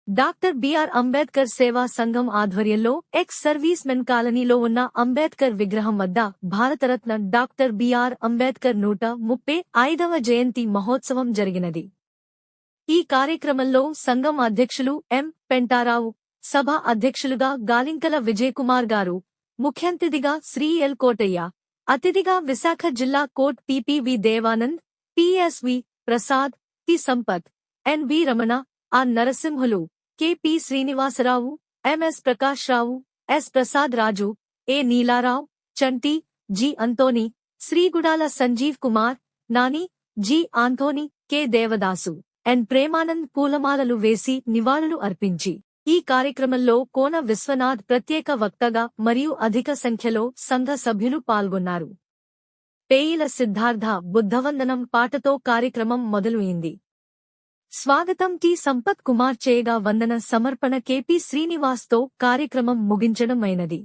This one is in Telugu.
డాక్టర్ బిఆర్ అంబేద్కర్ సేవా సంఘం ఆధ్వర్యంలో ఎక్స్ సర్వీస్ మెన్ కాలనీలో ఉన్న అంబేద్కర్ విగ్రహం వద్ద భారతరత్న డాక్టర్ బిఆర్ అంబేద్కర్ 135వ జయంతి మహోత్సవం జరిగినది. ఈ కార్యక్రమంలో సంఘం అధ్యక్షులు ఎం. పెంటారావు, సభ అధ్యక్షులుగా గాలింకల విజయకుమార్ గారు, ముఖ్యాతిథిగా శ్రీ ఎల్. కోటయ్య, అతిథిగా విశాఖ జిల్లా court PPV Devanand, PSV Prasad, T Sampath, NV. Ramana, R. Narasimhulu, KP. Srinivasarao, MS. Prakash Rao, S. Prasad Raju, A. Neelarao, Chanti, G. Anthony, Sreegudala Sanjeev Kumar, Nani, G. Anthony, K. Devadasu, N. Premanand పూలమాలలు వేసి నివాళులు అర్పించి ఈ కార్యక్రమంలో కోన విశ్వనాథ్ ప్రత్యేక వక్తగా మరియు అధిక సంఖ్యలో సంఘ సభ్యులు పాల్గొన్నారు. పేయిల సిద్ధార్థ బుద్ధవందనం పాటతో కార్యక్రమం మొదలైంది. స్వాగతం టి సంపత్ కుమార్ చేయగా వందన సమర్పణ కె.పి. శ్రీనివాస్తో కార్యక్రమం ముగించడమైనది.